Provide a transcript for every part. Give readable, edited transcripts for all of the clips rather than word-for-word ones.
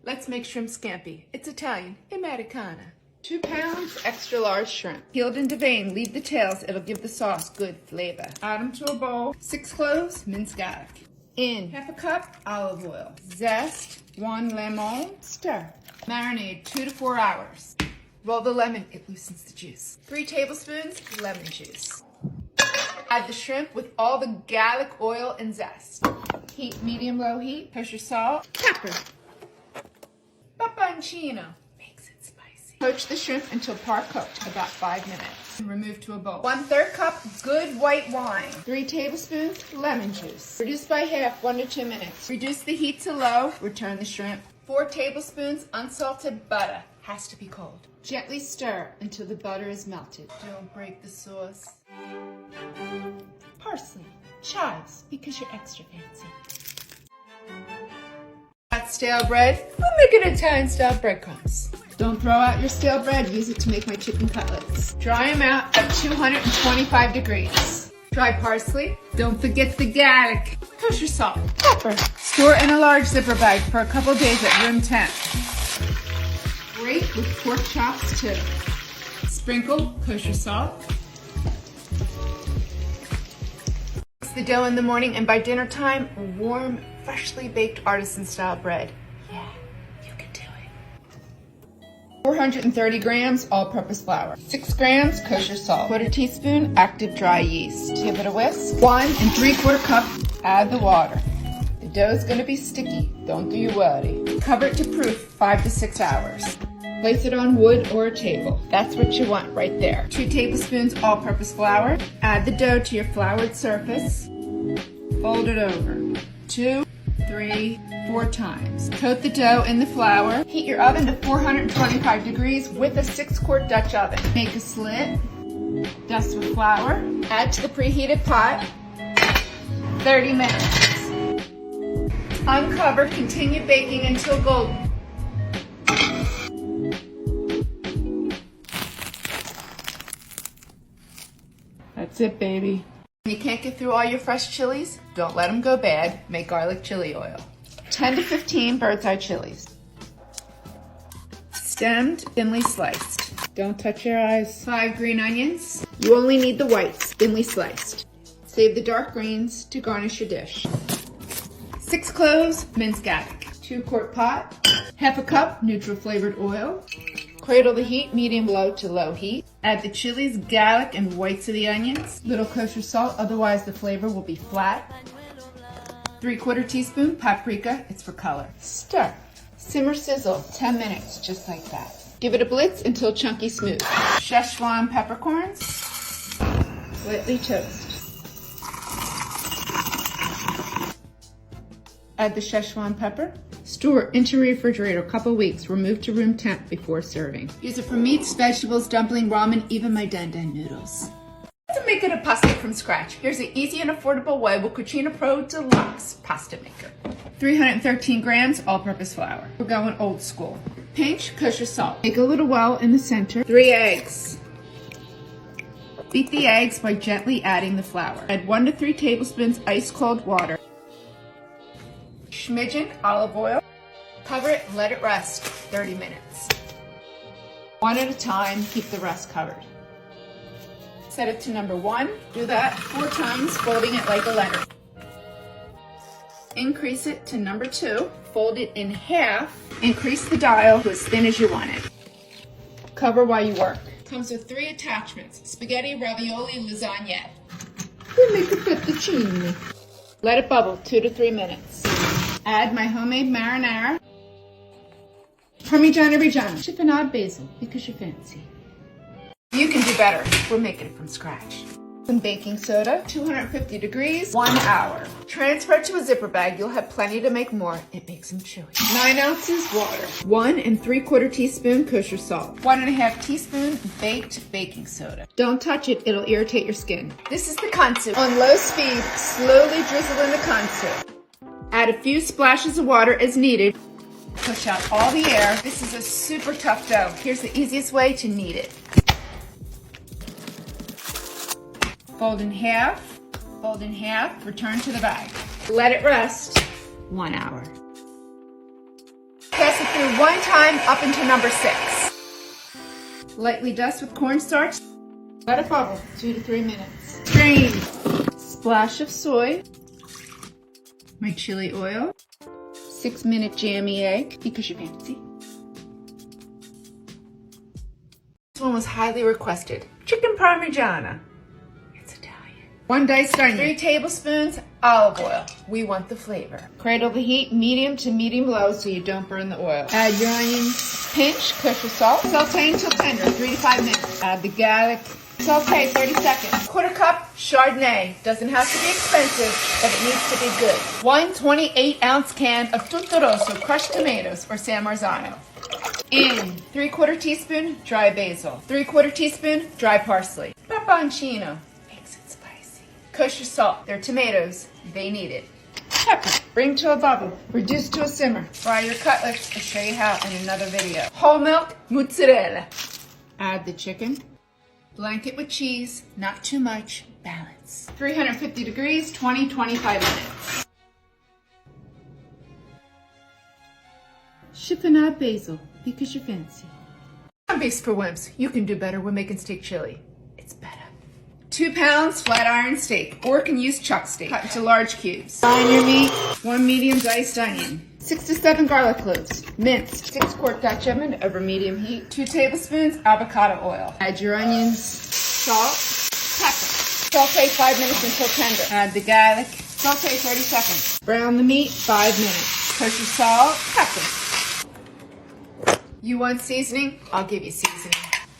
Let's make shrimp scampi. It's Italian, Americana. 2 pounds extra large shrimp. Peeled and deveined, leave the tails. It'll give the sauce good flavor. Add them to a bowl. 6 cloves, minced garlic. In half a cup olive oil. Zest 1 lemon. Stir. Marinate 2 to 4 hours. Roll the lemon, it loosens the juice. 3 tablespoons lemon juice. Add the shrimp with all the garlic oil and zest. Heat medium-low heat. Kosher salt. Pepper. Peperoncino. Makes it spicy. Poach the shrimp until par cooked, about 5 minutes. Remove to a bowl. 1/3 cup good white wine. 3 tablespoons lemon juice. Reduce by half, 1 to 2 minutes. Reduce the heat to low. Return the shrimp. 4 tablespoons unsalted butter. Has to be cold. Gently stir until the butter is melted. Don't break the sauce. Parsley, chives, because you're extra fancy. Got stale bread? We'll make it Italian-style breadcrumbs. Don't throw out your stale bread. Use it to make my chicken cutlets. Dry them out at 225 degrees. Dry parsley. Don't forget the garlic. Kosher salt. Pepper. Store in a large zipper bag for a couple days at room temp. Great with pork chops too. Sprinkle kosher salt. Mix the dough in the morning, and by dinner time, warm, freshly baked artisan-style bread. Yeah, you can do it. 430 grams all-purpose flour. 6 grams kosher salt. 1/4 teaspoon active dry yeast. Give it a whisk. 1 3/4 cup. Add the water. The dough is going to be sticky. Don't you worry. Cover it to proof 5 to 6 hours. Place it on wood or a table. That's what you want right there. 2 tablespoons all-purpose flour. Add the dough to your floured surface. Fold it over. 2, 3, 4 times. Coat the dough in the flour. Heat your oven to 425 degrees with a 6-quart Dutch oven. Make a slit. Dust with flour. Add to the preheated pot. 30 minutes. Uncover. Continue baking until golden. That's it, baby. When you can't get through all your fresh chilies, don't let them go bad. Make garlic chili oil. 10 to 15 bird's eye chilies. Stemmed, thinly sliced. Don't touch your eyes. 5 green onions. You only need the whites, thinly sliced. Save the dark greens to garnish your dish. 6 cloves, minced garlic. 2-quart pot. Half a cup neutral flavored oil. Cradle the heat, medium-low to low heat. Add the chilies, garlic, and whites of the onions. Little kosher salt, otherwise the flavor will be flat. 3/4 teaspoon paprika, it's for color. Stir. Simmer sizzle 10 minutes, just like that. Give it a blitz until chunky smooth. Szechuan peppercorns. Lightly toast. Add the Szechuan pepper. Store into refrigerator a couple weeks. Remove to room temp before serving. Use it for meats, vegetables, dumpling, ramen, even my dan-dan noodles. To make it a pasta from scratch, here's an easy and affordable way with Cucina Pro Deluxe Pasta Maker. 313 grams all-purpose flour. We're going old school. Pinch kosher salt. Make a little well in the center. 3 eggs. Beat the eggs by gently adding the flour. Add 1 to 3 tablespoons ice-cold water. Smidgen olive oil. Cover it and let it rest 30 minutes. 1 at a time, keep the rest covered. Set it to number 1. Do that 4 times, folding it like a letter. Increase it to number 2. Fold it in half. Increase the dial to as thin as you want it. Cover while you work. Comes with 3 attachments: spaghetti, ravioli, lasagna. We make a fettuccine. Let it bubble 2 to 3 minutes. Add my homemade marinara. Parmigiano Reggiano. Chiffonade basil, because you're fancy. You can do better. We're making it from scratch. Some baking soda, 250 degrees, 1 hour. Transfer to a zipper bag. You'll have plenty to make more. It makes them chewy. 9 ounces water. 1 3/4 teaspoon kosher salt. 1 1/2 teaspoon baked baking soda. Don't touch it. It'll irritate your skin. This is the consomme. On low speed, slowly drizzle in the consomme. Add a few splashes of water as needed. Push out all the air. This is a super tough dough. Here's the easiest way to knead it. Fold in half, return to the bag. Let it rest 1 hour. Pass it through through one time up into number 6. Lightly dust with cornstarch. Let it bubble 2 to 3 minutes. Drain. Splash of soy. My chili oil. 6-minute jammy egg, because you fancy. This one was highly requested. Chicken Parmigiana. It's Italian. 1 diced onion. 3 tablespoons olive oil. We want the flavor. Cradle the heat medium to medium low so you don't burn the oil. Add your onions. Pinch, kosher salt. Saute until tender, 3 to 5 minutes. Add the garlic. Saute 30 seconds. 1/4 cup Chardonnay. Doesn't have to be expensive, but it needs to be good. 1 28-ounce can of Tutto Rosso crushed tomatoes or San Marzano. In 3/4 teaspoon dry basil. 3/4 teaspoon dry parsley. Peperoncino. Makes it spicy. Kosher salt. They're tomatoes. They need it. Pepper. Bring to a bubble. Reduce to a simmer. Fry your cutlets. I'll show you how in another video. Whole milk mozzarella. Add the chicken. Blanket with cheese, not too much, balance. 350 degrees, 20-25 minutes. Chiffonade basil, because you fancy. I'm based for wimps. You can do better. We're making steak chili. It's better. 2 pounds flat iron steak, or can use chuck steak. Cut into large cubes. Fry your meat. 1 medium diced onion. 6 to 7 garlic cloves, minced. 6-quart Dutch oven over medium heat. 2 tablespoons avocado oil. Add your onions, salt, pepper. Saute 5 minutes until tender. Add the garlic. Saute 30 seconds. Brown the meat 5 minutes. Kosher salt, pepper. You want seasoning? I'll give you seasoning.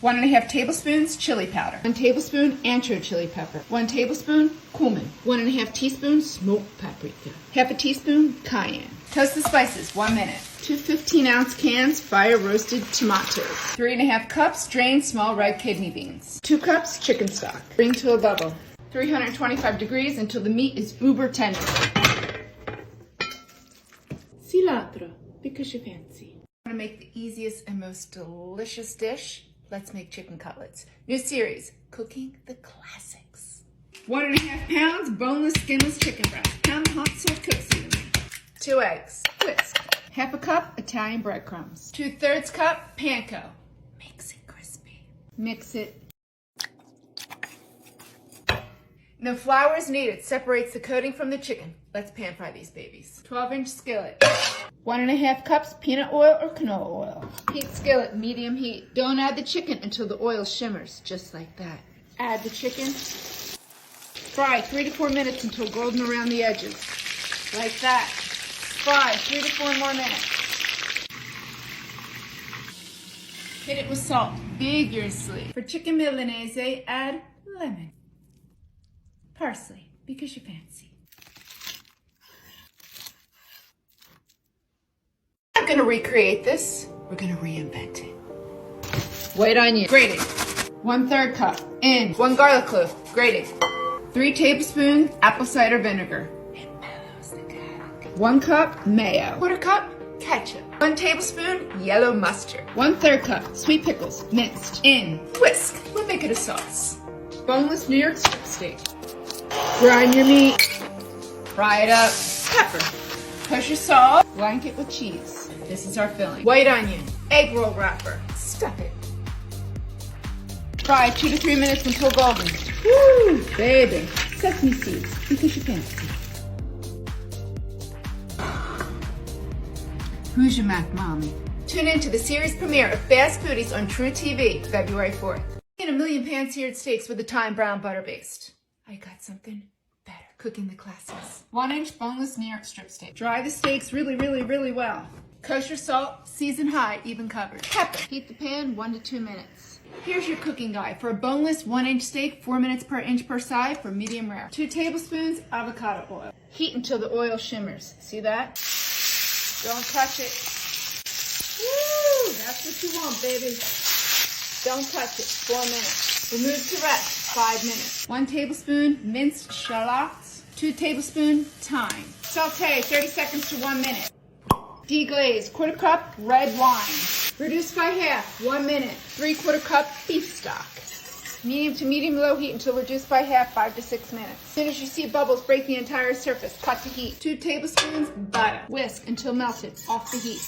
1½ tablespoons chili powder. 1 tablespoon ancho chili pepper. 1 tablespoon cumin. 1½ teaspoon smoked paprika. 1/2 teaspoon cayenne. Toast the spices 1 minute. 2 15-ounce cans fire roasted tomatoes. 3½ cups drained small red kidney beans. 2 cups chicken stock. Bring to a bubble. 325 degrees until the meat is uber tender. Cilantro, because you fancy. Want to make the easiest and most delicious dish? Let's make chicken cutlets. New series, Cooking the Classics. 1½ pounds boneless, skinless chicken breast. Pound hot salt cook seasoning. 2 eggs. Whisk. 1/2 cup Italian breadcrumbs. 2/3 cup panko. Makes it crispy. Mix it. No flour is needed. Separates the coating from the chicken. Let's pan fry these babies. 12-inch skillet. 1½ cups peanut oil or canola oil. Heat skillet, medium heat. Don't add the chicken until the oil shimmers, just like that. Add the chicken. Fry 3 to 4 minutes until golden around the edges. Like that. Fry 3 to 4 more minutes. Hit it with salt vigorously. For chicken milanese, add lemon. Parsley, because you fancy. We're not going to recreate this. We're going to reinvent it. White onion, grated. 1/3 cup. In 1 garlic clove, grated. 3 tablespoons apple cider vinegar. It mellows the garlic. 1 cup mayo. 1/4 cup ketchup. 1 tablespoon yellow mustard. 1/3 cup sweet pickles, minced. In whisk. We'll make it a sauce. Boneless New York strip steak. Brine your meat. Fry it up. Pepper. Kosher salt. Blanket with cheese. This is our filling. White onion. Egg roll wrapper. Stuff it. Fry 2 to 3 minutes until golden. Woo, baby. Sesame seeds, because you fancy. Who's your Mac mommy? Tune in to the series premiere of Fast Foodies on True TV, February 4th. In 1,000,000 pan-seared steaks with a thyme brown butter based. I got something better. Cooking the classics. 1-inch boneless New York strip steak. Dry the steaks really well. Kosher salt, season high, even covered. Pepper. Heat the pan 1 to 2 minutes. Here's your cooking guide. For a boneless 1-inch steak, 4 minutes per inch per side for medium rare. 2 tablespoons avocado oil. Heat until the oil shimmers. See that? Don't touch it. Woo! That's what you want, baby. Don't touch it. 4 minutes. Remove to rest. 5 minutes. 1 tablespoon minced shallots. 2 tablespoons thyme. Saute 30 seconds to 1 minute. Deglaze 1/4 cup red wine. Reduce by half 1 minute. 3/4 cup beef stock. Medium to medium low heat until reduced by half 5 to 6 minutes. As soon as you see bubbles break the entire surface, cut to heat. 2 tablespoons butter. Whisk until melted. Off the heat.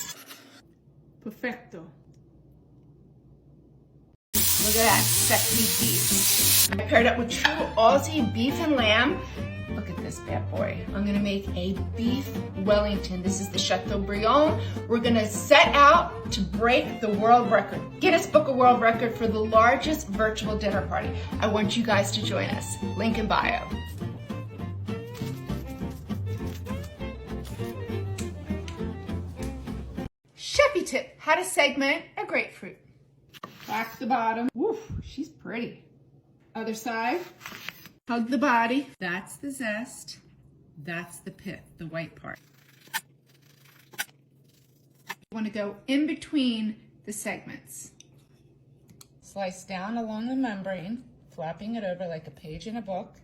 Perfecto. Look at that sexy beef. I paired up with true Aussie beef and lamb. Look at this bad boy. I'm gonna make a beef Wellington. This is the Chateaubriand. We're gonna set out to break the world record. Guinness Book of World Record for the largest virtual dinner party. I want you guys to join us. Link in bio. Chefy tip, how to segment a grapefruit. Back the bottom. Woof, she's pretty. Other side. Hug the body. That's the zest. That's the pith, the white part. You want to go in between the segments. Slice down along the membrane, flapping it over like a page in a book.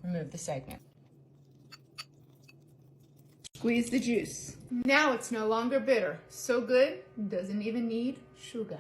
Remove the segment. Squeeze the juice. Now it's no longer bitter. So good, doesn't even need sugar.